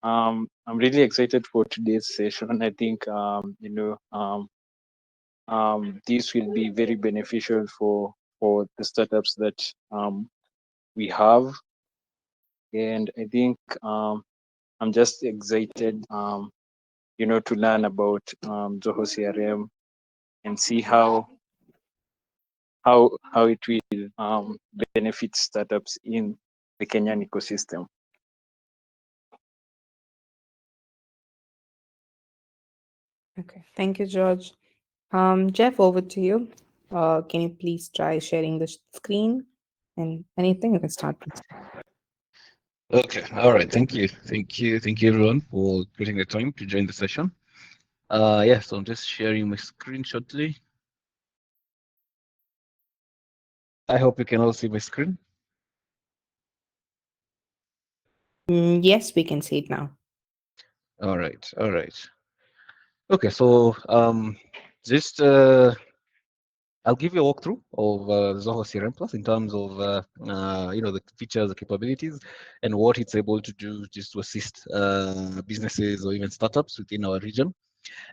I'm really excited for today's session. I think this will be very beneficial for the startups that we have, and I think I'm just excited, to learn about Zoho CRM and see how it will benefit startups in the Kenyan ecosystem. Okay, thank you, George. Jeff, over to you. Can you please try sharing the screen and anything? You can start, please. Okay, all right. Thank you, everyone, for taking the time to join the session. Yeah, so I'm just sharing my screen shortly. I hope you can all see my screen. Yes, we can see it now. All right, all right. Okay, so just I'll give you a walkthrough of Zoho CRM Plus in terms of the features, the capabilities, and what it's able to do just to assist businesses or even startups within our region.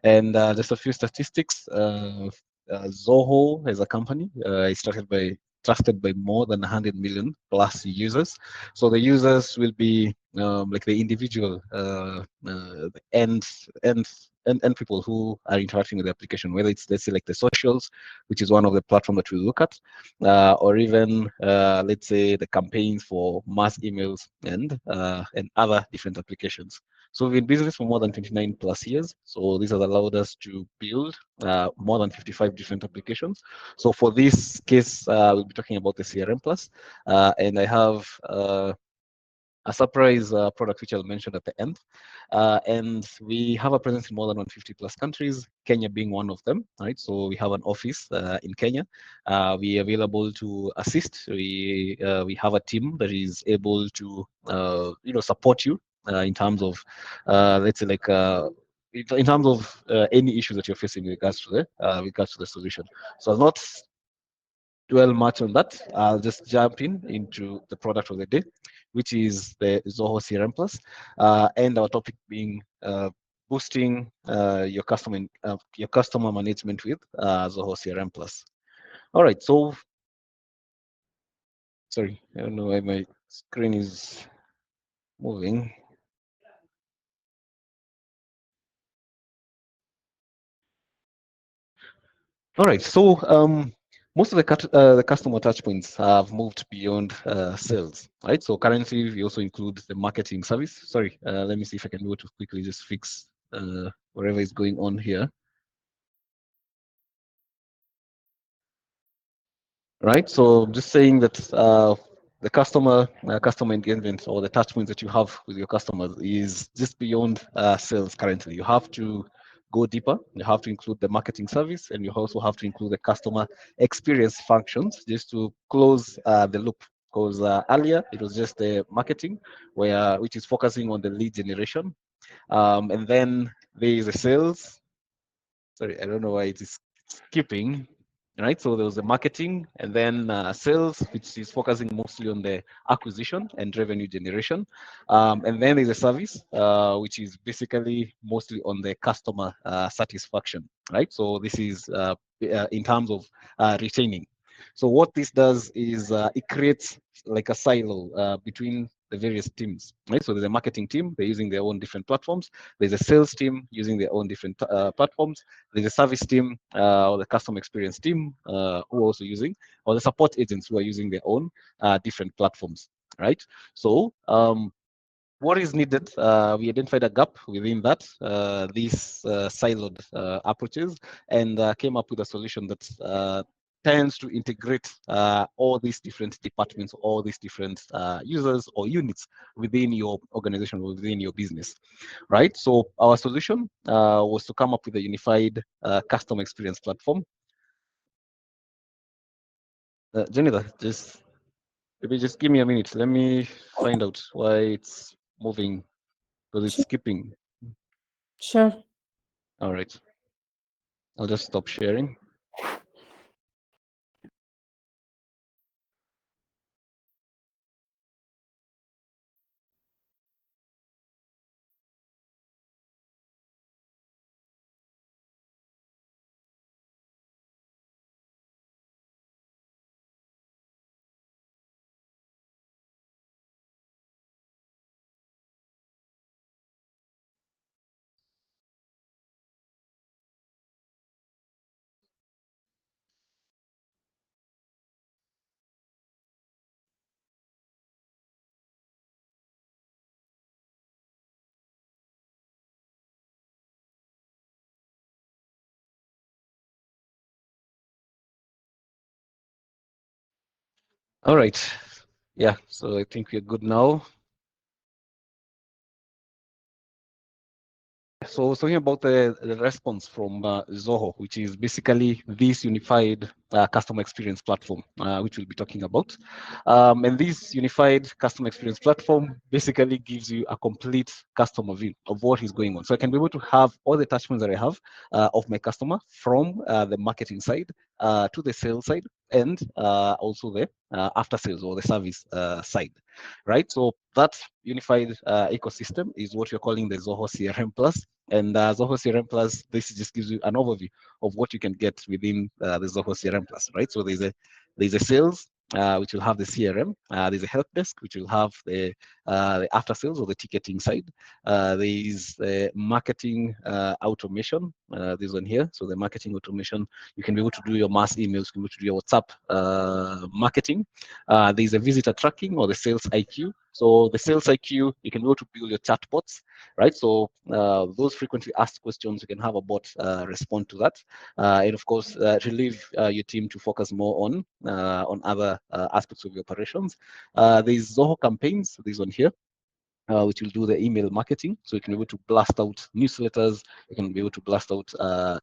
And just a few statistics. Zoho as a company is trusted by more than 100 million plus users. So the users will be like the individual end and people who are interacting with the application, whether it's, let's say, like the socials, which is one of the platform that we look at, or even let's say the campaigns for mass emails and other different applications. So we've been in business for more than 29 plus years. So this has allowed us to build more than 55 different applications. So for this case, we'll be talking about the CRM Plus, and I have a surprise product which I'll mention at the end. And we have a presence in more than 150 plus countries, Kenya being one of them, right? So we have an office in Kenya. We are available to assist. We have a team that is able to support you in terms of let's say like in terms of any issues that you're facing with regards to the solution. So I'll not dwell much on that. I'll just jump into the product of the day, which is the Zoho CRM Plus, and our topic being boosting your customer management with Zoho CRM Plus. All right, so sorry, I don't know why my screen is moving. All right, so most of the customer touchpoints have moved beyond sales, right? So currently, we also include the marketing service. Sorry, let me see if I can go to quickly just fix whatever is going on here. Right, so just saying that the customer engagement or the touch points that you have with your customers is just beyond sales currently. You have to go deeper. You have to include the marketing service, and you also have to include the customer experience functions just to close the loop. Because earlier it was just the marketing, which is focusing on the lead generation, and then there is the sales. Sorry, I don't know why it is skipping. Right, so there was the marketing and then sales, which is focusing mostly on the acquisition and revenue generation, and then there's a service, which is basically mostly on the customer satisfaction. Right, so this is in terms of retaining. So what this does is it creates like a silo between the various teams. Right, so there's a marketing team, they're using their own different platforms. There's a sales team using their own different platforms. There's a service team or the customer experience team who are also using, or the support agents who are using their own different platforms, right? So what is needed? We identified a gap within that, these siloed approaches, and came up with a solution that tends to integrate all these different departments, all these different users or units within your organization or within your business, right? So our solution was to come up with a unified customer experience platform. Jennifer, maybe just give me a minute. Let me find out why it's moving, because it's Sure. skipping. Sure. All right, I'll just stop sharing. All right. Yeah, so I think we're good now. So talking about the response from Zoho, which is basically this unified customer experience platform, which we'll be talking about. And this unified customer experience platform basically gives you a complete customer view of what is going on. So I can be able to have all the attachments that I have of my customer from the marketing side to the sales side and also the after sales or the service side, right? So that unified ecosystem is what you're calling the Zoho CRM Plus. And Zoho CRM Plus, this just gives you an overview of what you can get within the Zoho CRM Plus, right? So there's a sales, which will have the CRM. There's a help desk, which will have the after sales or the ticketing side. There is marketing automation. This one here. So the marketing automation, you can be able to do your mass emails, you can be able to do your WhatsApp marketing. There's a visitor tracking or the sales IQ. So the sales IQ, you can be able to build your chatbots, right? So those frequently asked questions, you can have a bot respond to that, and of course, relieve your team to focus more on other aspects of your operations. There's Zoho campaigns. This one here. Which will do the email marketing. So you can be able to blast out newsletters, you can be able to blast out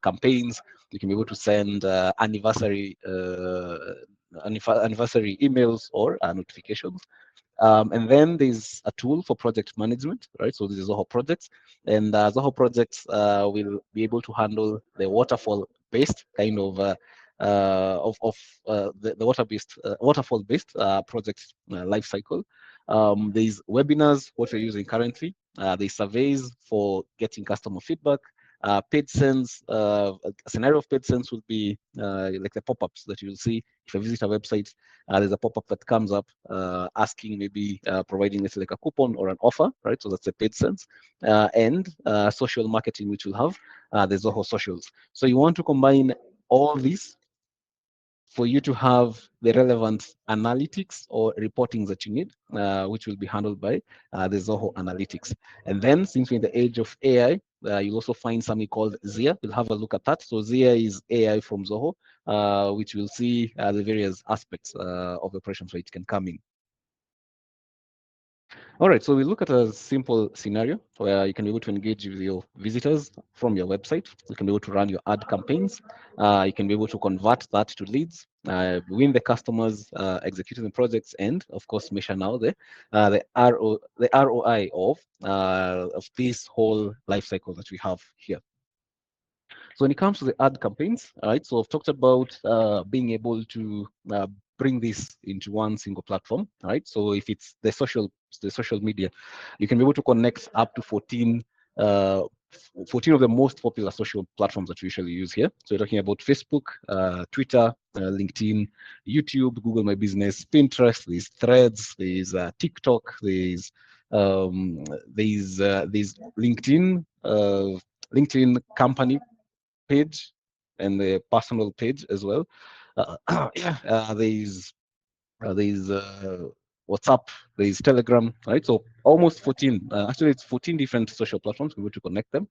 campaigns, you can be able to send anniversary emails or notifications. And then there's a tool for project management, right? So this is Zoho Projects, and Zoho Projects will be able to handle the waterfall-based kind of the waterfall-based project life cycle. There's webinars, what we're using currently. There's surveys for getting customer feedback. Paid sends, a scenario of paid sends would be like the pop-ups that you'll see if you visit a website. There's a pop-up that comes up asking, maybe providing let's say like a coupon or an offer, right? So that's a paid sense. And social marketing, which will have the Zoho socials. So you want to combine all these for you to have the relevant analytics or reporting that you need, which will be handled by the Zoho Analytics. And then, since we're in the age of AI, you'll also find something called Zia. We'll have a look at that. So Zia is AI from Zoho, which will see the various aspects of the operations where it can come in. All right, so we look at a simple scenario where you can be able to engage with your visitors from your website. You can be able to run your ad campaigns. You can be able to convert that to leads, win the customers, executing the projects, and of course measure now the ROI of this whole life cycle that we have here. So when it comes to the ad campaigns, all right, so I've talked about being able to bring this into one single platform, all right? So if it's the social media, you can be able to connect up to 14 of the most popular social platforms that we usually use here. So we're talking about Facebook, Twitter, LinkedIn, YouTube, Google My Business, Pinterest, there's Threads, there's TikTok, there's LinkedIn, LinkedIn company page and the personal page as well. Yeah, there's WhatsApp, there's Telegram, right? So almost 14. Actually, it's 14 different social platforms. We want to connect them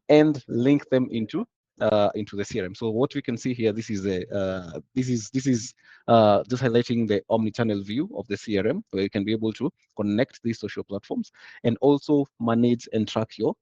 and link them into the CRM. So what we can see here, this is just highlighting the omni-channel view of the CRM, where you can be able to connect these social platforms and also manage and track your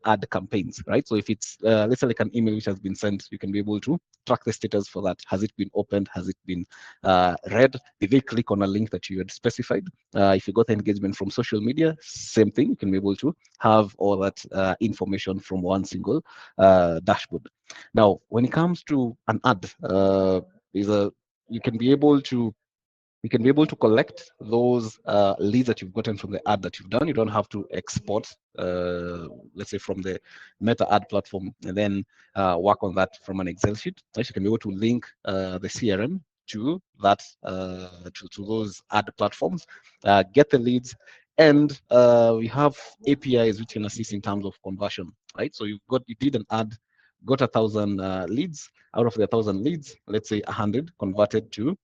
ad campaigns, right? So if it's let's say like an email which has been sent, you can be able to track the status for that. Has it been opened? Has it been read? Did they click on a link that you had specified? If you got engagement from social media, same thing. You can be able to have all that information from one single dashboard. Now, when it comes to an ad, you can be able to collect those leads that you've gotten from the ad that you've done. You don't have to export, let's say, from the Meta ad platform and then work on that from an Excel sheet. Right? You can be able to link the CRM to that to those ad platforms, get the leads, and we have APIs which can assist in terms of conversion. Right? So you did an ad, got 1,000 leads. Out of the 1,000 leads, let's say 100 converted to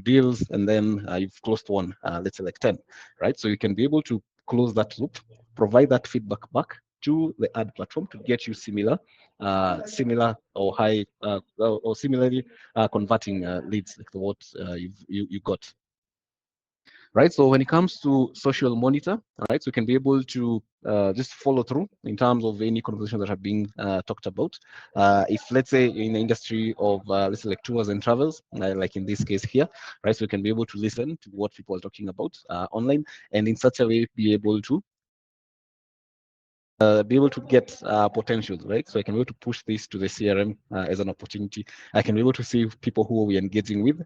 deals, and then you've closed one, let's say like 10, right? So you can be able to close that loop, provide that feedback back to the ad platform to get you similar or high or similarly converting leads like what you got. Right, so when it comes to social monitor, right, so you can be able to just follow through in terms of any conversations that have been talked about. If let's say you're in the industry of let's say like tours and travels, like in this case here, right, so you can be able to listen to what people are talking about online, and in such a way be able to get potentials, right? So I can be able to push this to the CRM as an opportunity. I can be able to see people who we're engaging with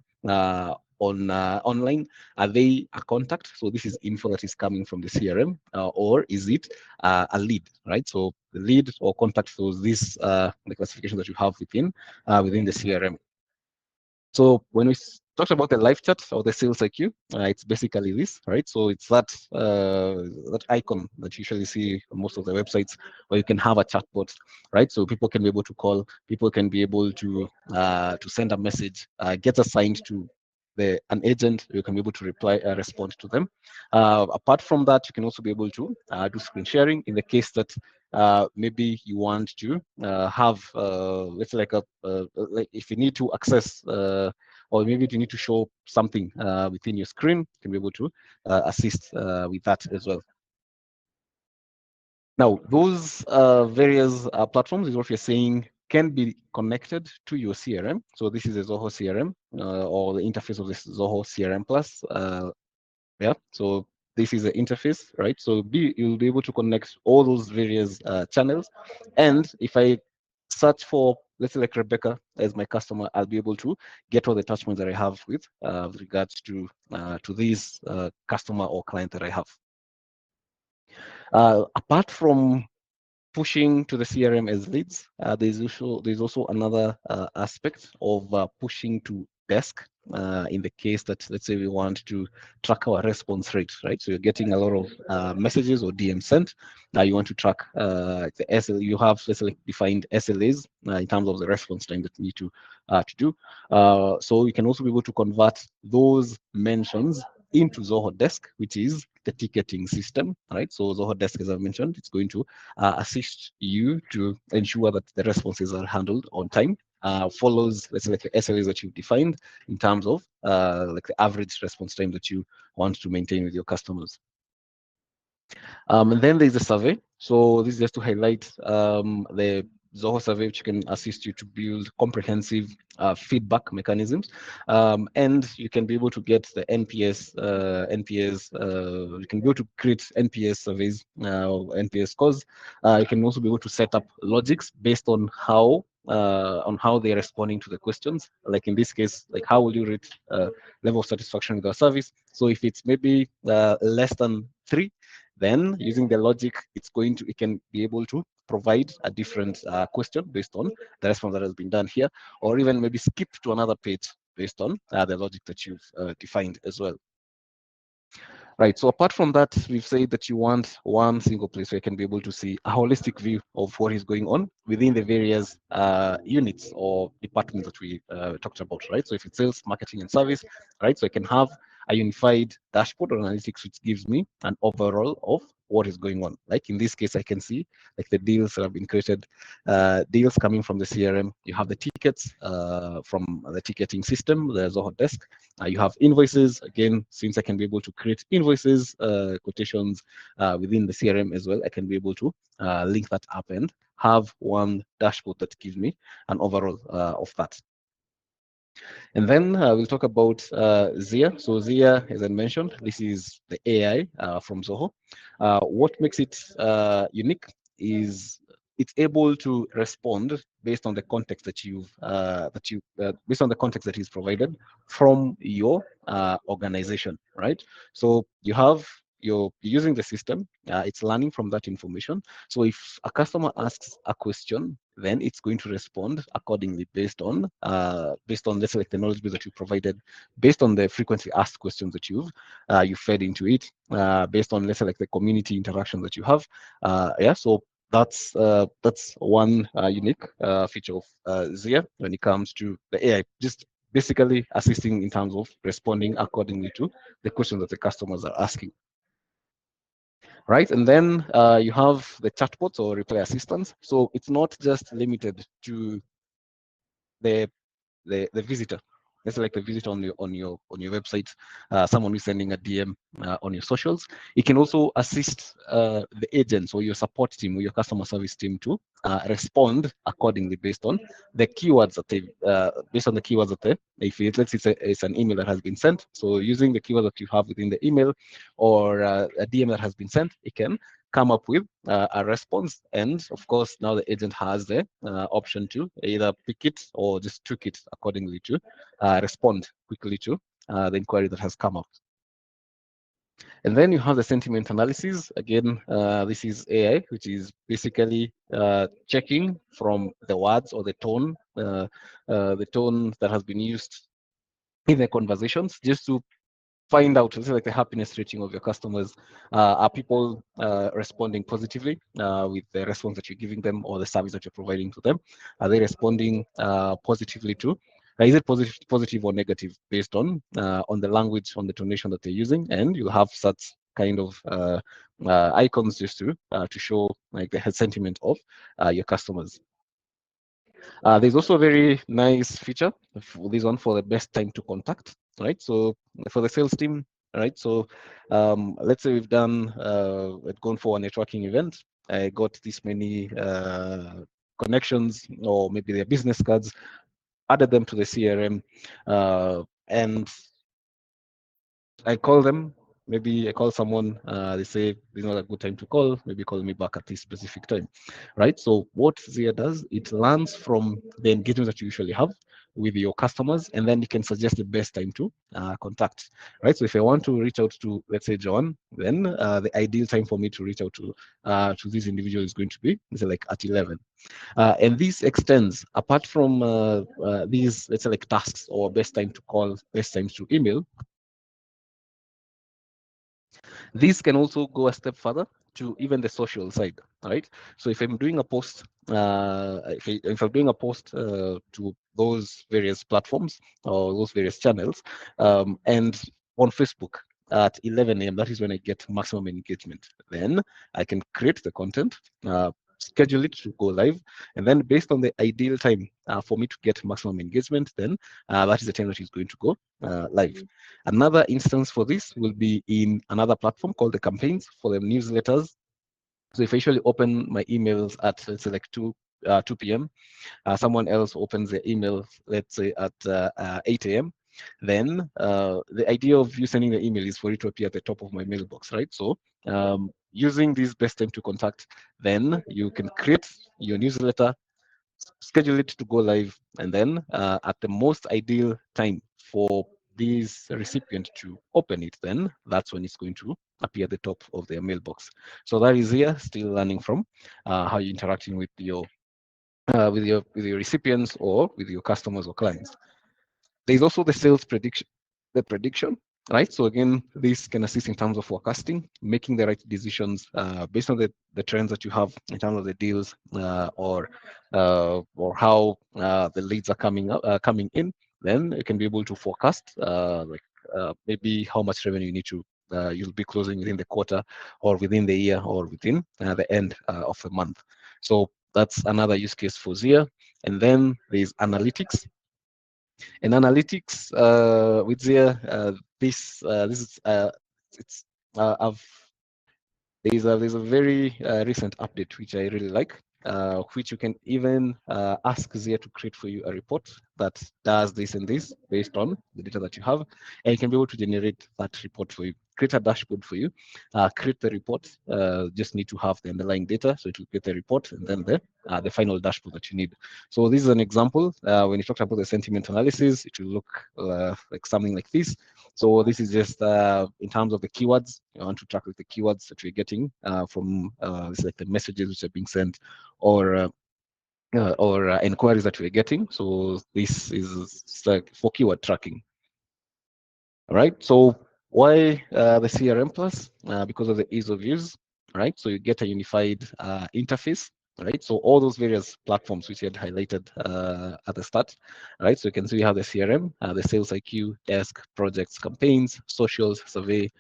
on online. Are they a contact? So this is info that is coming from the CRM, or is it a lead, right? So the lead or contact, so this the classification that you have within the CRM. So when we talked about the live chat or the sales IQ, it's basically this, right? So it's that icon that you usually see on most of the websites where you can have a chatbot, right? So people can be able to call, people can be able to send a message, get assigned to an agent. You can be able to respond to them. Apart from that, you can also be able to do screen sharing in the case that maybe you want to have let's say like if you need to access or maybe you need to show something within your screen, you can be able to assist with that as well. Now, those various platforms is what we're saying can be connected to your CRM. So this is a Zoho CRM or the interface of this Zoho CRM Plus. Yeah, so this is the interface, right? So you'll be able to connect all those various channels. And if I search for, let's say like Rebecca as my customer, I'll be able to get all the attachments that I have with regards to this customer or client that I have. Apart from pushing to the CRM as leads, there's also another aspect of pushing to desk in the case that, let's say, we want to track our response rate, right? So you're getting a lot of messages or DM sent. You want to track the SL. You have, let's say, like defined SLAs in terms of the response time that you need to do. So you can also be able to convert those mentions into Zoho Desk, which is the ticketing system, right? So Zoho Desk, as I mentioned, it's going to assist you to ensure that the responses are handled on time, follows, let's say, like the SLAs that you've defined in terms of like the average response time that you want to maintain with your customers. And then there's a survey. So this is just to highlight the Zoho survey, which can assist you to build comprehensive feedback mechanisms, and you can be able to get the NPS. You can be able to create NPS surveys, NPS scores. You can also be able to set up logics based on how they're responding to the questions. Like in this case, like how will you rate level of satisfaction with our service? So if it's maybe less than 3, then using the logic, it can be able to provide a different question based on the response that has been done here, or even maybe skip to another page based on the logic that you've defined as well. Right, so apart from that, we've said that you want one single place where you can be able to see a holistic view of what is going on within the various units or departments that we talked about, right? So if it's sales, marketing, and service, right? So I can have a unified dashboard or analytics which gives me an overall of what is going on. Like in this case, I can see like the deals that have been created, deals coming from the CRM. You have the tickets from the ticketing system, the Zoho Desk. You have invoices. Again, since I can be able to create invoices, quotations within the CRM as well, I can be able to link that up and have one dashboard that gives me an overall of that. And then we'll talk about Zia. So Zia, as I mentioned, this is the AI from Zoho. What makes it unique is it's able to respond based on the context that based on the context that is provided from your organization, right? So you're using the system, it's learning from that information. So if a customer asks a question, then it's going to respond accordingly based on let's say like the knowledge base that you provided, based on the frequently asked questions that you fed into it, based on let's say like the community interaction that you have. Yeah, so that's one unique feature of Zia when it comes to the AI, just basically assisting in terms of responding accordingly to the questions that the customers are asking. right? And then you have the chatbots or reply assistants. So it's not just limited to the the visitor. It's like the visitor on your website, someone who's sending a DM on your socials. It can also assist the agents or your support team or your customer service team to respond accordingly based on the keywords that they based on the keywords that they, if it, let's say it's an email that has been sent. So using the keyword that you have within the email or a DM that has been sent, it can come up with a response. And of course, now the agent has the option to either pick it or just tweak it accordingly to respond quickly to the inquiry that has come up. And then you have the sentiment analysis. Again, this is AI, which is basically checking from the words or the tone that has been used in the conversations, just to find out, let's say, like the happiness rating of your customers. Are people responding positively with the response that you're giving them or the service that you're providing to them? Are they responding positively to? Is it positive or negative based on the language, on the tonation that they're using? And you have such kind of icons just to show like the sentiment of your customers. There's also a very nice feature, this one for the best time to contact, right? So for the sales team, right? So let's say we've gone for a networking event. I got this many connections or maybe their business cards, added them to the CRM, and I call them. Maybe I call someone, they say it's not a good time to call, maybe call me back at this specific time, right? So what Zia does, it learns from the engagement that you usually have with your customers, and then you can suggest the best time to contact, right? So if I want to reach out to, let's say, John, then the ideal time for me to reach out to this individual is going to be, let's say, like at 11. And this extends, apart from these, let's say, like tasks or best time to call, best times to email. This can also go a step further to even the social side, right? So if I'm doing a post, if I'm doing a post to those various platforms or those various channels, and on Facebook at 11 a.m., that is when I get maximum engagement. Then I can create the content, schedule it to go live, and then based on the ideal time for me to get maximum engagement, then that is the time that is going to go live. Another instance for this will be in another platform called the campaigns for the newsletters. So if I usually open my emails at, let's say, like 2 p.m., someone else opens their email, let's say, at 8 a.m., then the idea of you sending the email is for it to appear at the top of my mailbox, right? So using this best time to contact, then you can create your newsletter, schedule it to go live, and then at the most ideal time for this recipient to open it, then that's when it's going to appear at the top of their mailbox. So that is here, still learning from how you're interacting with your recipients or with your customers or clients. There's also the sales prediction, right? So again, this can assist in terms of forecasting, making the right decisions based on the trends that you have in terms of the deals or how the leads are coming in. Then you can be able to forecast maybe how much revenue you need to you'll be closing within the quarter or within the year or within the end of the month. So that's another use case for Zia. And then there's analytics. In analytics, with Zia, this is it's I've there's a very recent update which I really like, which you can even ask Zia to create for you a report that does this and this based on the data that you have, and you can be able to generate that report for you, create a dashboard for you, create the report. Just need to have the underlying data, so it will get the report and then the final dashboard that you need. So this is an example. When you talked about the sentiment analysis, it will look like something like this. So this is just in terms of the keywords. You want to track like the keywords that you're getting from it's like the messages which are being sent or inquiries that we're getting. So this is like for keyword tracking. All right. So why the CRM Plus? Because of the ease of use, right? So you get a unified interface right? So all those various platforms which you had highlighted at the start, right? So you can see we have the CRM, the Sales IQ, Desk, Projects, Campaigns, Socials, Survey,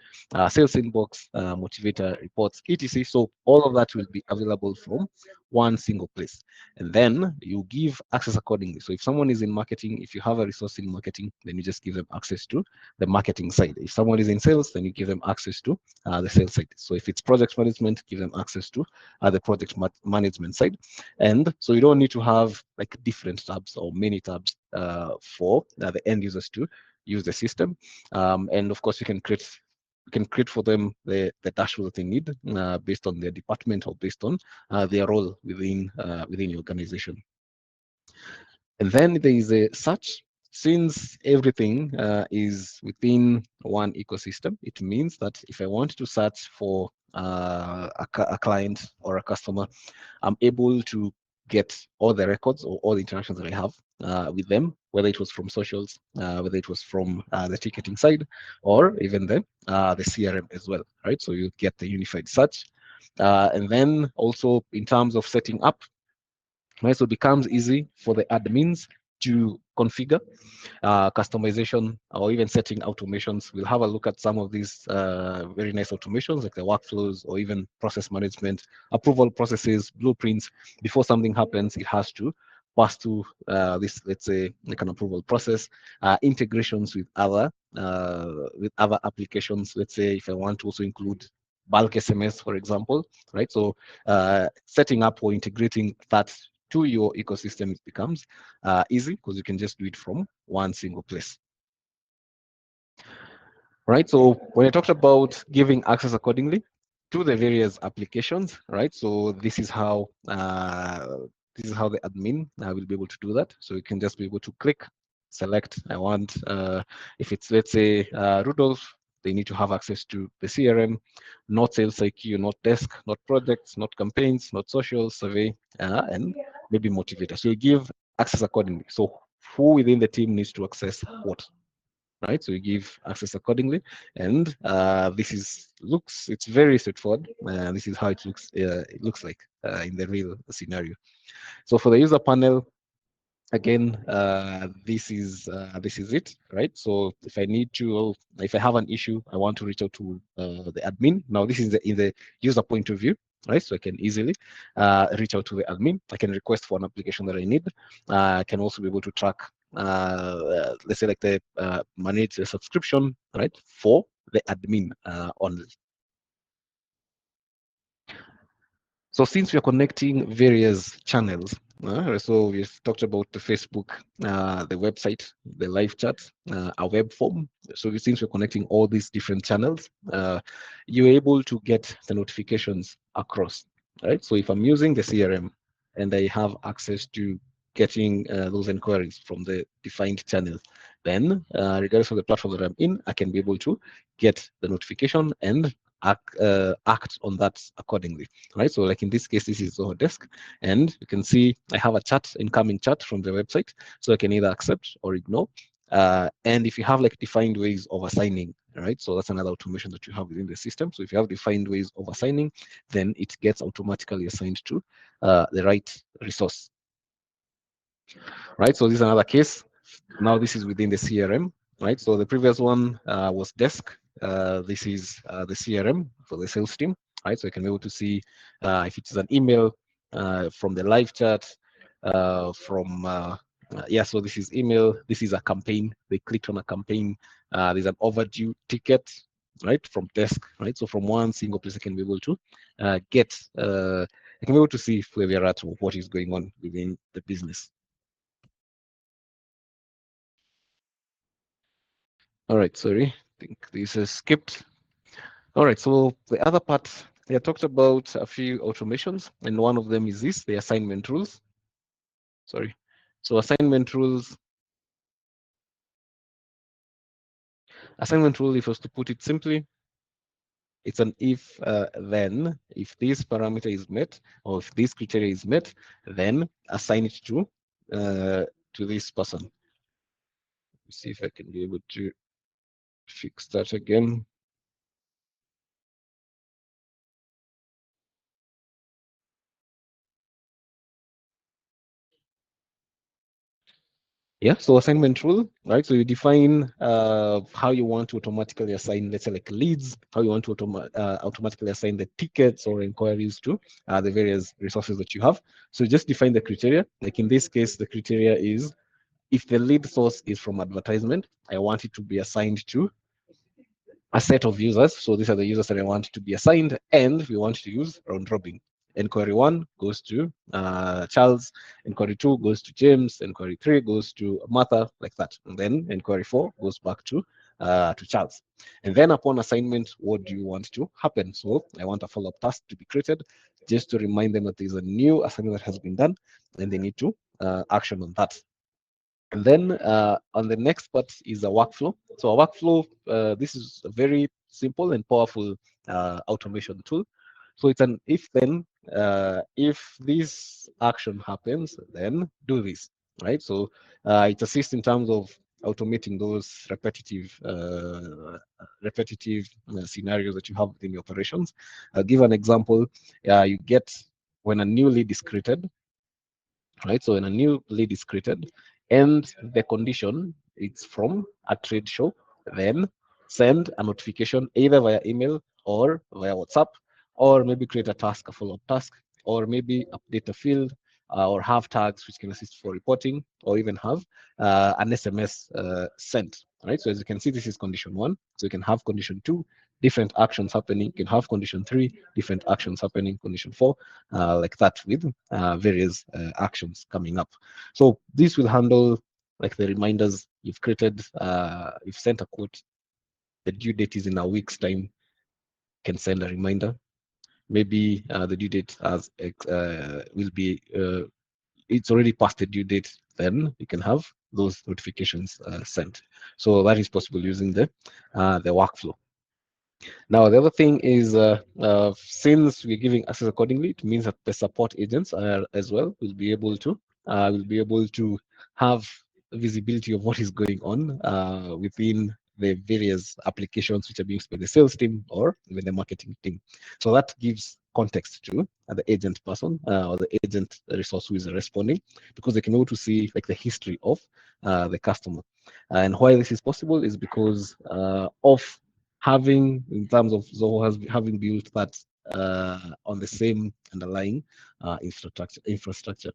Sales Inbox, Motivator, Reports, etc. So all of that will be available from one single place. And then you give access accordingly. So if someone is in marketing, if you have a resource in marketing, then you just give them access to the marketing side. If someone is in sales, then you give them access to the sales side. So if it's project management, give them access to the project management side. And so you don't need to have like different tabs or many tabs for the end users to use the system. And of course, you can create for them the dashboard that they need based on their department or based on their role within your organization. And then there is a search. Since everything is within one ecosystem, it means that if I want to search for a client or a customer, I'm able to get all the records or all the interactions that I have with them, whether it was from socials, whether it was from the ticketing side, or even the CRM as well, right? So you get the unified search. And then also in terms of setting up, right? So it becomes easy for the admins to configure customization or even setting automations. We'll have a look at some of these very nice automations like the workflows or even process management, approval processes, blueprints. Before something happens, it has to pass through this, let's say, like an approval process, integrations with other applications. Let's say if I want to also include bulk SMS, for example, right? So setting up or integrating that to your ecosystem becomes easy because you can just do it from one single place. Right, so when I talked about giving access accordingly to the various applications, right? So this is how the admin will be able to do that. So you can just be able to click, select. I want if it's, let's say, Rudolph, they need to have access to the CRM, not Sales IQ, not Desk, not projects, not campaigns, not social, survey, and maybe motivator. So you give access accordingly. So who within the team needs to access what? Right, so you give access accordingly, and it's very straightforward. This is how it looks like in the real scenario. So for the user panel, again, this is it, right? So if I have an issue, I want to reach out to the admin. Now this is in the user point of view, right? So I can easily reach out to the admin. I can request for an application that I need. I can also be able to track, let's say, like the manage the subscription, right, for the admin only. So since we are connecting various channels, so we've talked about the Facebook, the website, the live chat, our web form. So since we're connecting all these different channels, you're able to get the notifications across, right? So if I'm using the CRM and I have access to getting those inquiries from the defined channel, then regardless of the platform that I'm in, I can be able to get the notification and act on that accordingly, right? So like in this case, this is Zoho Desk, and you can see I have a incoming chat from the website, so I can either accept or ignore. And if you have like defined ways of assigning, right? So that's another automation that you have within the system. So if you have defined ways of assigning, then it gets automatically assigned to the right resource, right? So this is another case. Now this is within the CRM, right? So the previous one was Desk. This is the CRM for the sales team, right? So you can be able to see if it is an email from the live chat, so this is email. This is a campaign. They clicked on a campaign. There's an overdue ticket, right, from Desk, right? So from one single place, I can be able to I can be able to see where we are at or what is going on within the business. All right, sorry, I think this is skipped. All right, so the other part, I talked about a few automations, and one of them is the assignment rules. Sorry. So assignment rules, if I was to put it simply, it's an if then. If this parameter is met, or if this criteria is met, then assign it to this person. Let's see if I can be able to fix that again. Yeah, so assignment rule, right? So you define how you want to automatically assign, let's say like leads, how you want to automatically assign the tickets or inquiries to the various resources that you have. So just define the criteria. Like in this case, the criteria is if the lead source is from advertisement, I want it to be assigned to a set of users. So these are the users that I want to be assigned, and we want to use round robin. Inquiry 1 goes to Charles, inquiry 2 goes to James, inquiry 3 goes to Martha, like that. And then inquiry 4 goes back to Charles. And then upon assignment, what do you want to happen? So I want a follow-up task to be created just to remind them that there's a new assignment that has been done and they need to action on that. And then on the next part is a workflow. So a workflow, this is a very simple and powerful automation tool. So it's an if then, if this action happens, then do this, right? So it assists in terms of automating those repetitive scenarios that you have within your operations. I'll give an example. You get when a new lead is created, right? So when a new lead is created and the condition is from a trade show, then send a notification either via email or via WhatsApp, or maybe create a task, a follow-up task, or maybe update a field or have tags which can assist for reporting, or even have an SMS sent, right? So as you can see, this is condition 1. So you can have condition 2, different actions happening. You can have condition 3, different actions happening, condition 4, like that with various actions coming up. So this will handle like the reminders you've created. You've sent a quote, the due date is in a week's time, you can send a reminder. Maybe the due date will be it's already past the due date, then you can have those notifications sent. So that is possible using the workflow. Now, the other thing is, since we're giving access accordingly, it means that the support agents are, as well will be able to have visibility of what is going on within the various applications which are being used by the sales team or even the marketing team. So that gives context to the agent person or the agent resource who is responding, because they can be able to see like the history of the customer. And why this is possible is because of having, in terms of Zoho having built that on the same underlying infrastructure.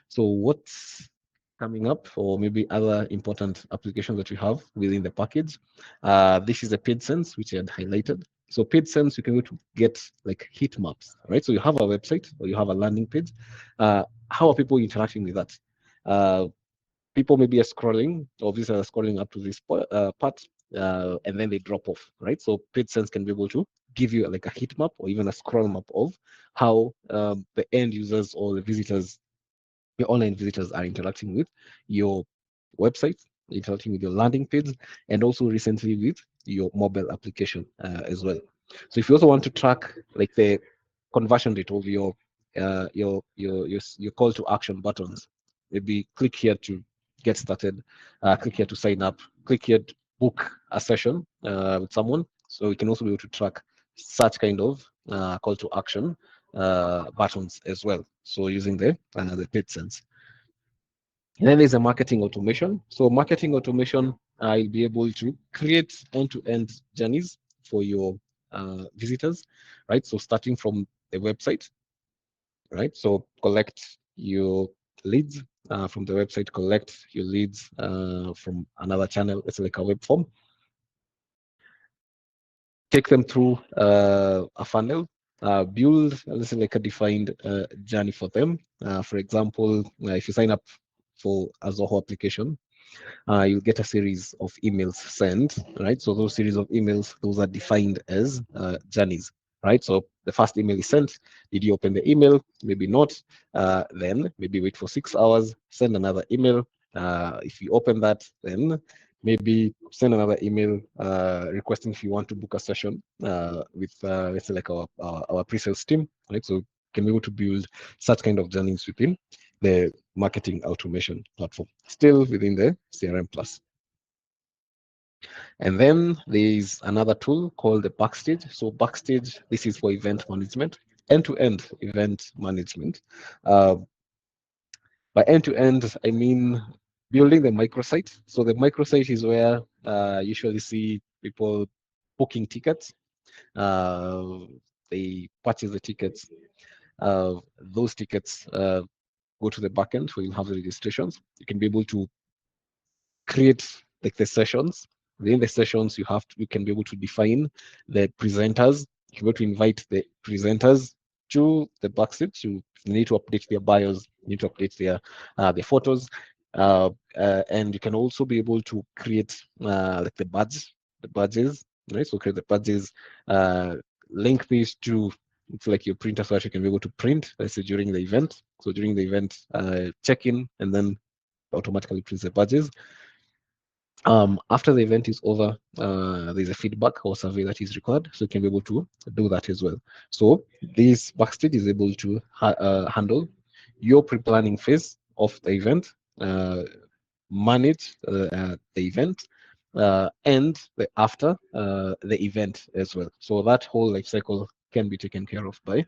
So what's coming up, or maybe other important applications that we have within the package? This is a page sense, which I had highlighted. So page sense, you can go to get like heat maps, right? So you have a website or you have a landing page. How are people interacting with that? People maybe are scrolling, or visitors are scrolling up to this part, and then they drop off, right? So PageSense can be able to give you like a heat map or even a scroll map of how the end users or the visitors, your online visitors, are interacting with your website, interacting with your landing page, and also recently with your mobile application as well. So if you also want to track like the conversion rate of your call to action buttons, maybe click here to get started, click here to sign up, click here to book a session with someone. So we can also be able to track such kind of call to action buttons as well. So using the PageSense. And then there's a marketing automation. So marketing automation, I'll be able to create end-to-end journeys for your visitors, right? So starting from the website, right? So collect your leads from the website, collect your leads from another channel, it's like a web form. Take them through a funnel, build, let's say, like a defined journey for them. For example, if you sign up for a Zoho application, you'll get a series of emails sent, right? So those series of emails, those are defined as journeys, right? So the first email is sent. Did you open the email? Maybe not. Then maybe wait for 6 hours, send another email. If you open that, then maybe send another email requesting if you want to book a session with, let's say, like our pre-sales team, right? So can be able to build such kind of journeys within the marketing automation platform, still within the CRM Plus. And then there's another tool called the Backstage. So Backstage, this is for event management, end-to-end event management. By end-to-end, I mean building the microsite. So the microsite is where you usually see people booking tickets. They purchase the tickets. Those tickets go to the backend where you have the registrations. You can be able to create like the sessions. Within the sessions, you can be able to define the presenters. You can be able to invite the presenters to the backstage. You need to update their bios. You need to update their photos, and you can also be able to create like the badges, right? So create the badges, link these to it's like your printer, so that you can be able to print, let's say during the event. So during the event, check in and then automatically print the badges. After the event is over, there's a feedback or survey that is required, so you can be able to do that as well. So this backstage is able to handle your pre-planning phase of the event, manage the event, and the after the event as well. So that whole life cycle can be taken care of by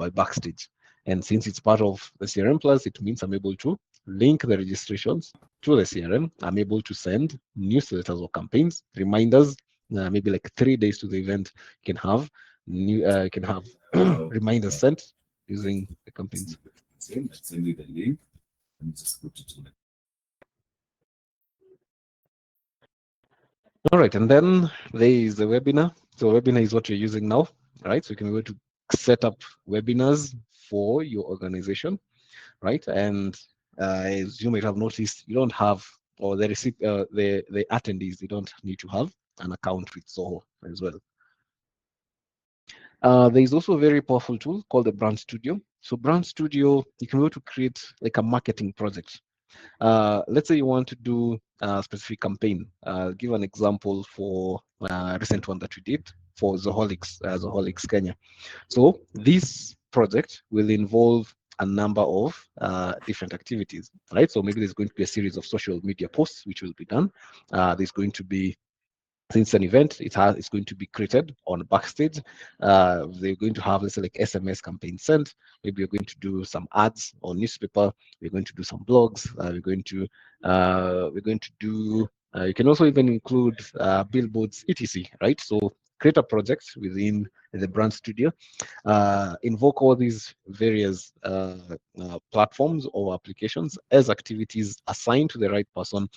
backstage. And since it's part of the CRM Plus, it means I'm able to link the registrations to the CRM. I'm able to send newsletters or campaigns, reminders, maybe like 3 days to the event. You can have reminders sent using the campaigns. Send you the link and just put it in. All right, and then there is the webinar. So webinar is what you're using now, right? So you can be able to set up webinars for your organization, right? And as you might have noticed, you don't have, or the attendees, they don't need to have an account with Zoho as well. There is also a very powerful tool called the Brand Studio. So Brand Studio, you can be able to create like a marketing project. Let's say you want to do a specific campaign. Give an example for a recent one that we did for Zoholics Kenya. So this project will involve a number of different activities, right? So maybe there's going to be a series of social media posts which will be done. There's going to be, since an event, it's going to be created on backstage. They're going to have, let's say, like SMS campaign sent. Maybe you're going to do some ads on newspaper. We're going to do some blogs. We're going to do. You can also even include billboards, etc. Right? So create a project within the brand studio. Invoke all these various platforms or applications as activities assigned to the right person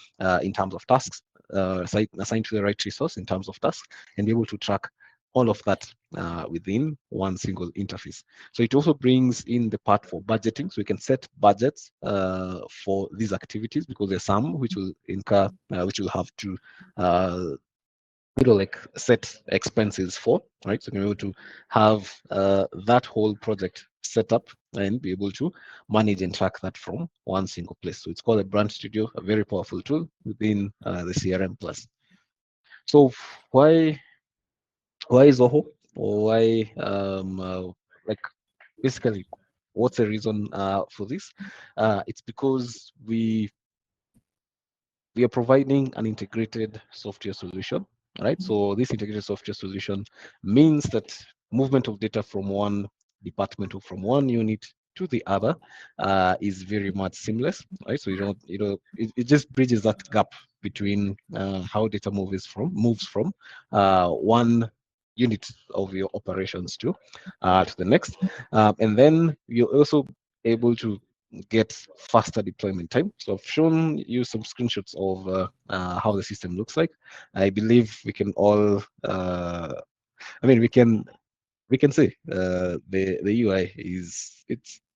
in terms of tasks. Assigned to the right resource in terms of tasks, and be able to track all of that within one single interface. So it also brings in the part for budgeting, so we can set budgets for these activities, because there's some which will incur, which will have to like set expenses for, right? So we're able to have that whole project set up and be able to manage and track that from one single place. So it's called a Brand Studio, a very powerful tool within the CRM Plus. So why Zoho, or why like basically what's the reason for this? It's because we are providing an integrated software solution, right? So this integrated software solution means that movement of data from one department or from one unit to the other is very much seamless, right? So it just bridges that gap between how data moves from one unit of your operations to the next, and then you're also able to get faster deployment time. So I've shown you some screenshots of how the system looks like. I believe we can all, we can say the UI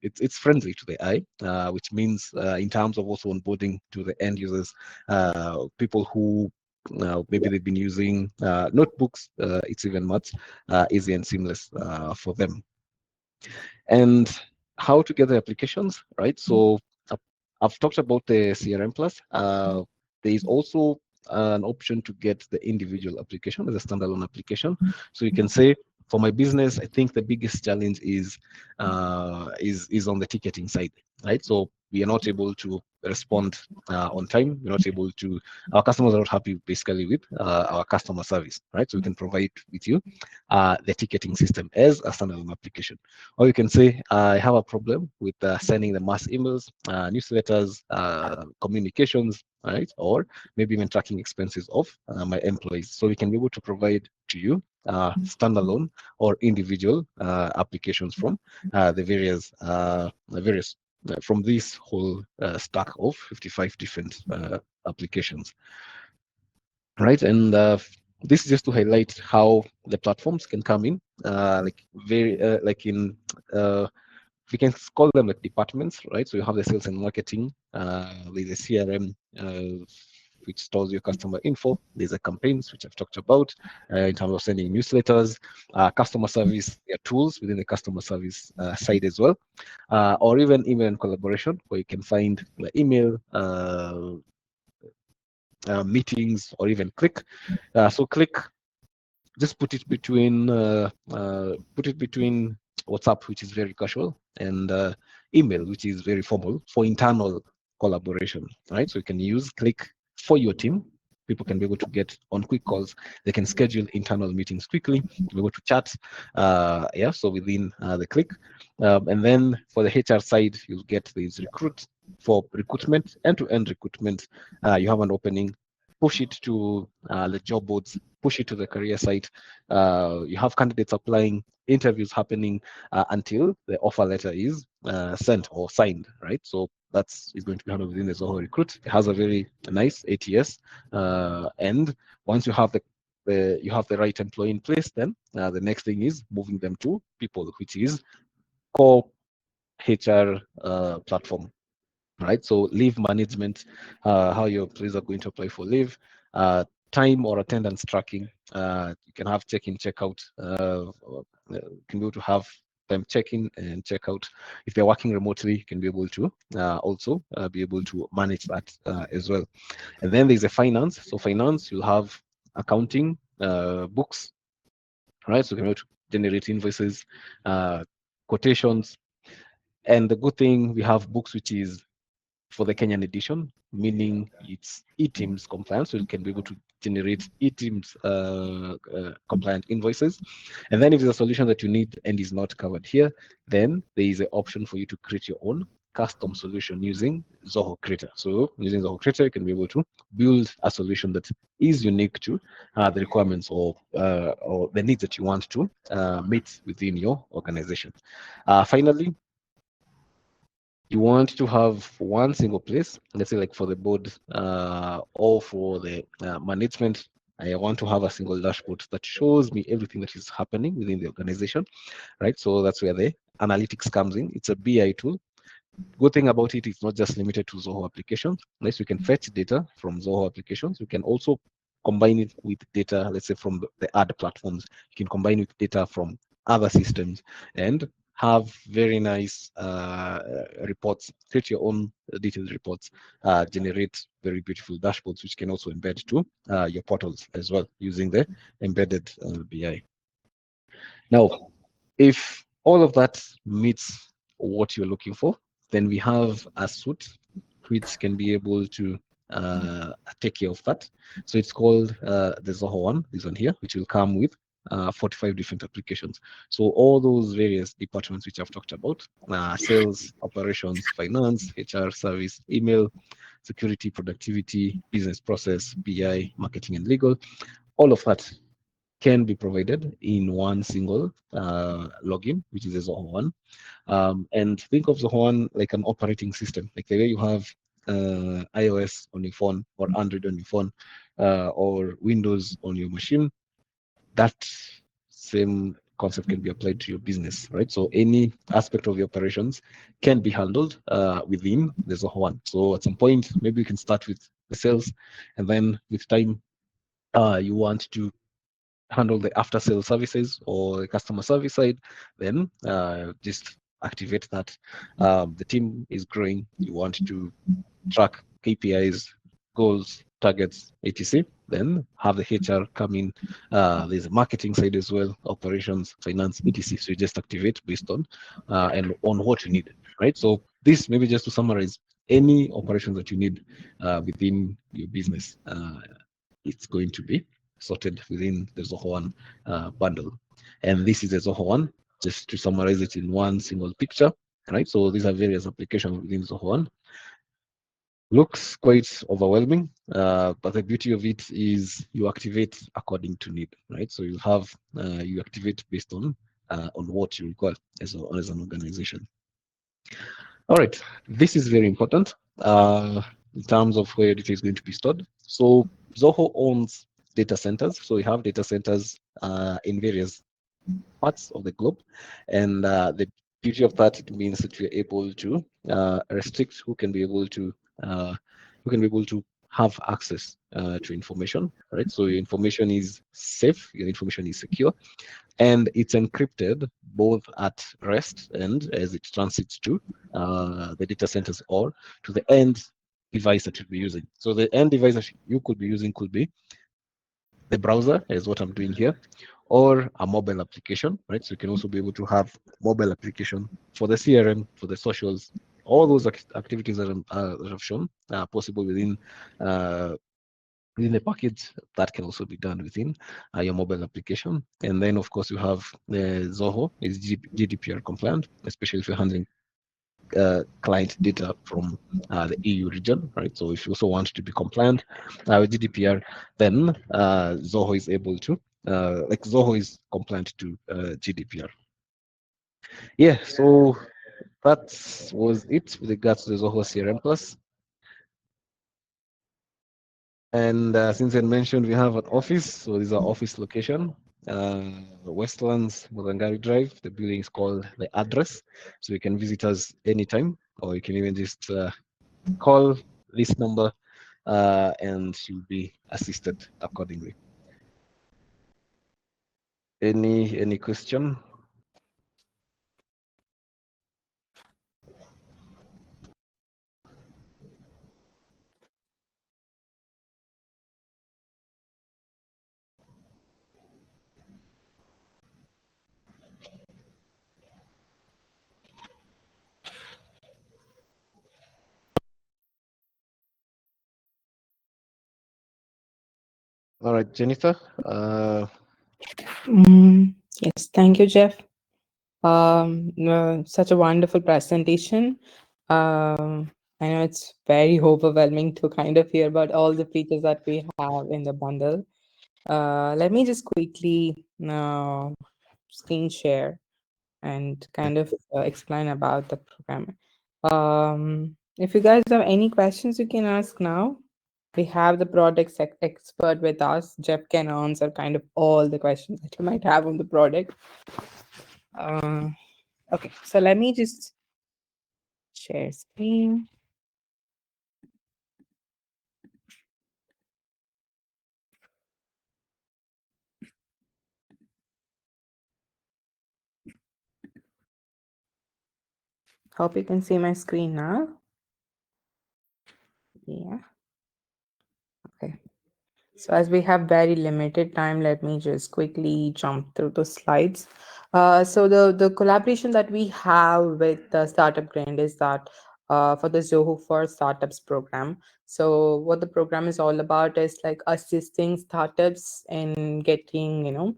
it's friendly to the eye, which means in terms of also onboarding to the end users, people who maybe they've been using notebooks, it's even much easy and seamless for them. And how to get the applications, right? So I've talked about the CRM Plus. There is also an option to get the individual application as a standalone application. So you can say, for my business, I think the biggest challenge is on the ticketing side. right? So we are not able to respond on time. We're not able to, our customers are not happy basically with our customer service, right? So we can provide with you the ticketing system as a standalone application. Or you can say, I have a problem with sending the mass emails, newsletters, communications, right? Or maybe even tracking expenses of my employees. So we can be able to provide to you standalone or individual applications from the various from this whole stack of 55 different applications, right? And this is just to highlight how the platforms can come in, like very like in we can call them like departments, right? So you have the sales and marketing, there's a CRM, which stores your customer info. There's a campaigns, which I've talked about in terms of sending newsletters, customer service, there are tools within the customer service side as well, or even email and collaboration, where you can find the email, meetings, or even Click. So Click, just put it between WhatsApp, which is very casual, and email, which is very formal for internal collaboration, right? So you can use Click for your team. People can be able to get on quick calls. They can schedule internal meetings quickly, be able to chat. Yeah, so within the Click. And then for the HR side, you'll get these Recruit for recruitment, end-to-end recruitment. You have an opening, push it to the job boards, push it to the career site. You have candidates applying, interviews happening until the offer letter is sent or signed, right? So that's is going to be handled within the Zoho Recruit. It has a very nice ATS, and once you have the right employee in place, then the next thing is moving them to people, which is core HR platform, right? So leave management, how your employees are going to apply for leave, time or attendance tracking. You can have check-in, check-out. You can be able to have them check-in and check-out. If they're working remotely, you can be able to also be able to manage that as well. And then there's a finance. So finance, you'll have accounting, books, right? So you can be able to generate invoices, quotations. And the good thing, we have books, which is for the Kenyan edition, meaning it's e-Teams compliant, so you can be able to generate e-Teams compliant invoices. And then if there's a solution that you need and is not covered here, then there is an option for you to create your own custom solution using Zoho Creator. So using Zoho Creator, you can be able to build a solution that is unique to the requirements or the needs that you want to meet within your organization. Finally, you want to have one single place, let's say like for the board or for the management. I want to have a single dashboard that shows me everything that is happening within the organization, right? So that's where the analytics comes in. It's a BI tool. Good thing about it, it's not just limited to Zoho applications. Nice, we can fetch data from Zoho applications. We can also combine it with data, let's say from the ad platforms. You can combine it with data from other systems and have very nice reports, create your own detailed reports, generate very beautiful dashboards, which can also embed to your portals as well using the embedded BI. Now, if all of that meets what you're looking for, then we have a suite which can be able to take care of that. So it's called the Zoho one, this one here, which will come with 45 different applications. So all those various departments which I've talked about, sales, operations, finance, HR, service, email, security, productivity, business process, BI, marketing and legal, all of that can be provided in one single login, which is a Zoho one. And think of Zoho one like an operating system, like the way you have iOS on your phone or Android on your phone or Windows on your machine. That same concept can be applied to your business, right? So any aspect of your operations can be handled within the Zoho one. So at some point, maybe you can start with the sales, and then with time, you want to handle the after sales services or the customer service side, then just activate that. The team is growing. You want to track KPIs, goals, targets, etc. Then have the HR come in. There's a marketing side as well, operations, finance, etc. So you just activate based on and on what you need. right? So this, maybe just to summarize, any operations that you need within your business, it's going to be sorted within the Zoho One bundle. And this is the Zoho One, just to summarize it in one single picture, right? So these are various applications within Zoho One. Looks quite overwhelming, but the beauty of it is you activate according to need, right? So you activate based on what you require as an organization. All right, this is very important in terms of where data is going to be stored. So Zoho owns data centers. So we have data centers in various parts of the globe, and the beauty of that, it means that you're able to restrict who can be able to have access to information, right? So your information is safe, your information is secure, and it's encrypted both at rest and as it transits to the data centers or to the end device that you'll be using. So the end device that you could be using could be the browser, is what I'm doing here, or a mobile application, right? So you can also be able to have mobile application for the CRM, for the socials, all those activities that I've shown possible within the package that can also be done within your mobile application. And then, of course, you have Zoho is GDPR compliant, especially if you're handling client data from the EU region, right? So if you also want to be compliant with GDPR, then Zoho is able to, Zoho is compliant to GDPR. Yeah, so that was it with regards to the Zoho CRM Plus. And since I mentioned we have an office, so this is our office location, Westlands, Mudangari Drive. The building is called the address, so you can visit us anytime, or you can even just call this number and you'll be assisted accordingly. Any question? All right, Jennifer. Yes, thank you, Jeff. Such a wonderful presentation. I know it's very overwhelming to kind of hear about all the features that we have in the bundle. Let me just quickly screen share and kind of explain about the program. If you guys have any questions, you can ask now. We have the product expert with us. Jeff can answer kind of all the questions that you might have on the product. Okay, so let me just share screen. Hope you can see my screen now. Yeah. Okay. So as we have very limited time, let me just quickly jump through the slides. So the collaboration that we have with the Startup Grind is that for the Zoho for Startups program. So what the program is all about is like assisting startups in getting,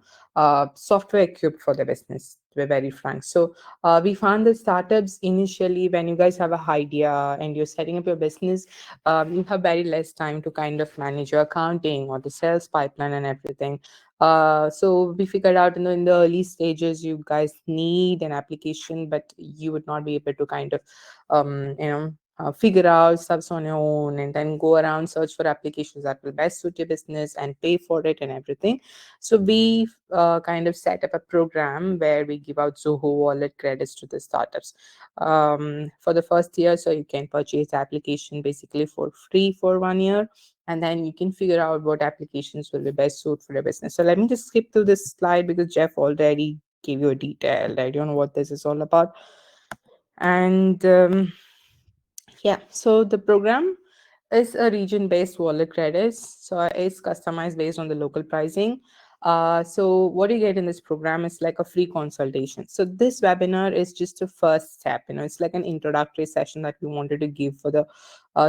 software equipped for their business, to be very frank. So we found that startups initially, when you guys have an idea and you're setting up your business, you have very less time to kind of manage your accounting or the sales pipeline and everything. So we figured out in the early stages, you guys need an application, but you would not be able to kind of, figure out stuff on your own and then go around search for applications that will best suit your business and pay for it and everything. So we kind of set up a program where we give out Zoho wallet credits to the startups for the first year. So you can purchase the application basically for free for 1 year, and then you can figure out what applications will be best suited for your business. So let me just skip through this slide because Jeff already gave you a detailed idea on what this is all about. And yeah, so the program is a region-based wallet credits. So it's customized based on the local pricing. So what you get in this program is like a free consultation. So this webinar is just a first step. It's like an introductory session that we wanted to give for the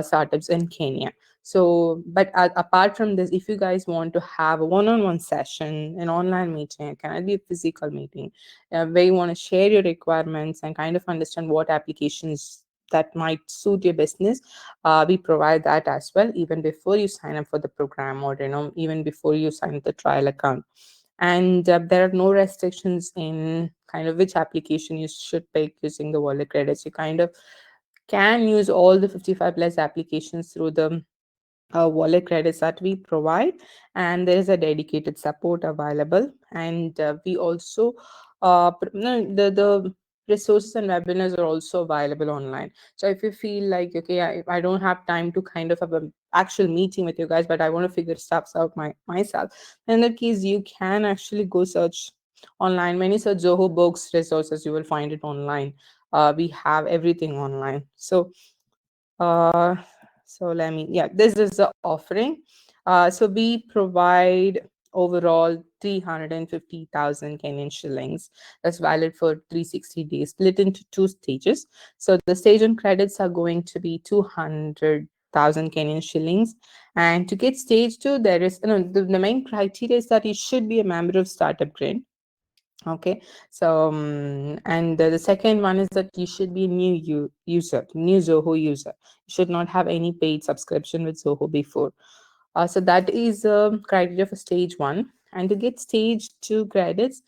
startups in Kenya. So, but apart from this, if you guys want to have a one-on-one session, an online meeting, it can be a physical meeting, where you want to share your requirements and kind of understand what applications that might suit your business, we provide that as well, even before you sign up for the program, or even before you sign up the trial account. And there are no restrictions in kind of which application you should pick using the wallet credits. You kind of can use all the 55 plus applications through the wallet credits that we provide, and there is a dedicated support available. And we also no, the resources and webinars are also available online. So if you feel like, okay, I don't have time to kind of have an actual meeting with you guys, but I want to figure stuff out myself, in that case you can actually go search online. When you search Zoho books resources, you will find it online. We have everything online. Uh, so let me, yeah, this is the offering. So we provide overall 350,000 Kenyan shillings. That's valid for 360 days, split into two stages. So the stage on credits are going to be 200,000 Kenyan shillings. And to get stage two, there is, the main criteria is that you should be a member of Startup Grid. Okay, so and the second one is that you should be a new Zoho user. You should not have any paid subscription with Zoho before. So that is criteria for stage one. And to get stage two credits,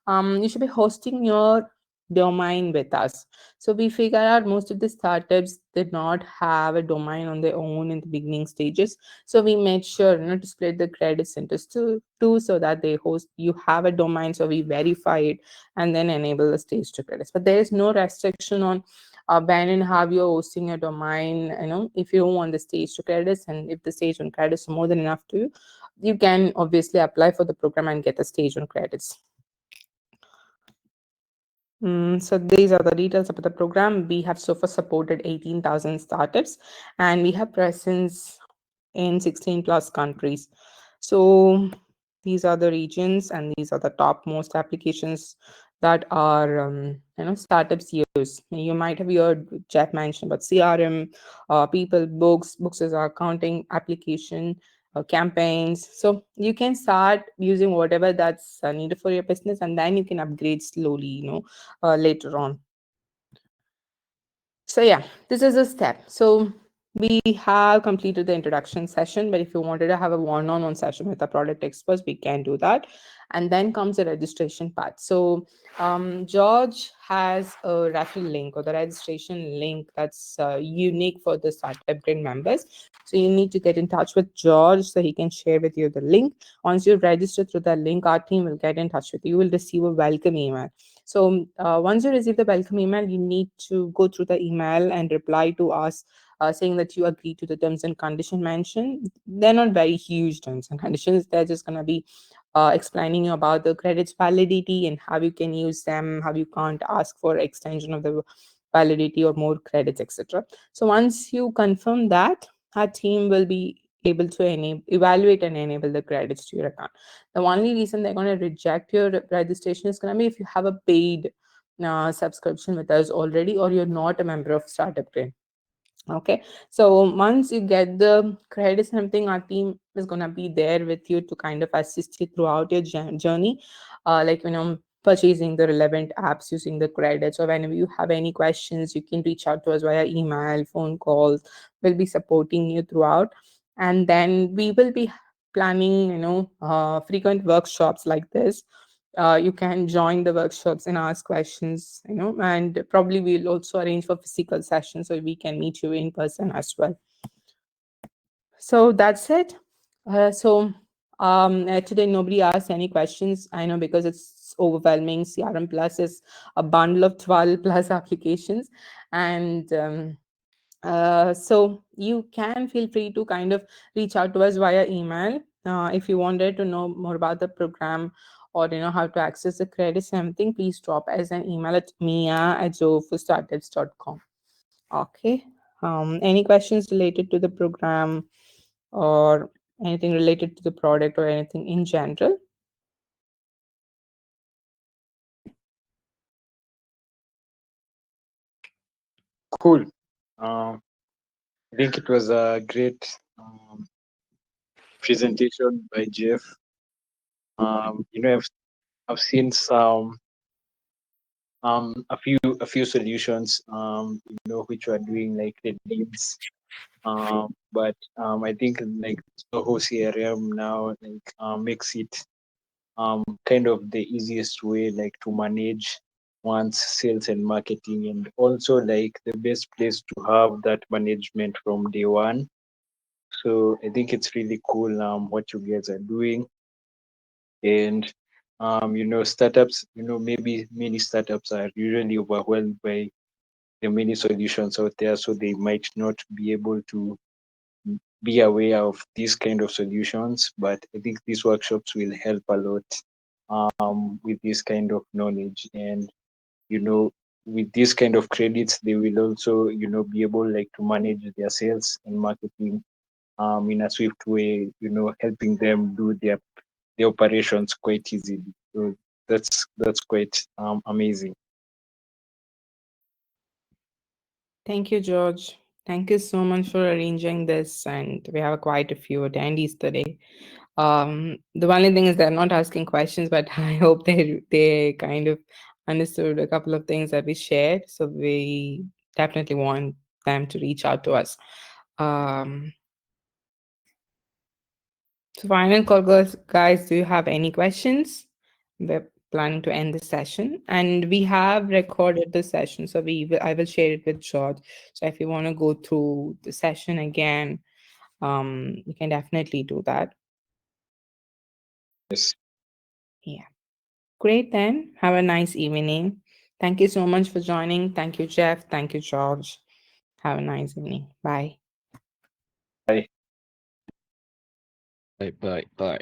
you should be hosting your domain with us. So we figure out most of the startups did not have a domain on their own in the beginning stages. So we made sure to split the credits into two, so that they host, you have a domain. So we verify it and then enable the stage two credits. But there is no restriction on when and how you're hosting a domain. If you don't want the stage two credits, and if the stage one credits are more than enough to you, you can obviously apply for the program and get the stage one credits. So these are the details about the program. We have so far supported 18,000 startups, and we have presence in 16 plus countries. So these are the regions, and these are the top most applications that are startups use. You might have heard Jeff mention about CRM, people, books is our accounting application, campaigns. So you can start using whatever that's needed for your business, and then you can upgrade slowly, later on. So yeah, this is a step. So we have completed the introduction session, but if you wanted to have a one-on-one session with the product experts, we can do that. And then comes the registration part. So George has a referral link, or the registration link, that's unique for the startup grid members. So you need to get in touch with George so he can share with you the link. Once you register through the link, our team will get in touch with you. You will receive a welcome email. So once you receive the welcome email, you need to go through the email and reply to us, saying that you agree to the terms and condition mentioned. They're not very huge terms and conditions. They're just going to be explaining you about the credits validity and how you can use them, how you can't ask for extension of the validity or more credits, etc. So once you confirm that, our team will be able to evaluate and enable the credits to your account. The only reason they're going to reject your registration is going to be if you have a paid subscription with us already, or you're not a member of Startup Grid. Okay, so once you get the credits and everything, our team is going to be there with you to kind of assist you throughout your journey, like purchasing the relevant apps using the credits. Or whenever you have any questions, you can reach out to us via email, phone calls. We'll be supporting you throughout. And then we will be planning frequent workshops like this. You can join the workshops and ask questions, and probably we'll also arrange for physical sessions so we can meet you in person as well. So that's it. Today nobody asked any questions. I know, because it's overwhelming. CRM Plus is a bundle of 12 plus applications. And so you can feel free to kind of reach out to us via email if you wanted to know more about the program, or how to access the credits and everything. Please drop us an email at mia@zohostartups.com. Okay. Any questions related to the program, or anything related to the product, or anything in general? Cool. I think it was a great presentation by Jeff. I've seen a few solutions which are doing like the leads, but I think like Zoho CRM now like makes it kind of the easiest way like to manage one's sales and marketing, and also like the best place to have that management from day one. So I think it's really cool what you guys are doing. And startups, maybe many startups are usually overwhelmed by the many solutions out there, so they might not be able to be aware of these kind of solutions. But I think these workshops will help a lot with this kind of knowledge. And with this kind of credits, they will also be able like to manage their sales and marketing in a swift way, helping them do their operations quite easily. So that's quite amazing. Thank you, George. Thank you so much for arranging this. And we have quite a few attendees today. The only thing is they're not asking questions, but I hope they kind of understood a couple of things that we shared. So we definitely want them to reach out to us. Um, so final call, guys, do you have any questions? We're planning to end the session, and we have recorded the session, so I will share it with George. So if you want to go through the session again, you can definitely do that. Yes. Yeah. Great, then. Have a nice evening. Thank you so much for joining. Thank you, Jeff. Thank you, George. Have a nice evening. Bye. Bye. Bye, bye, bye.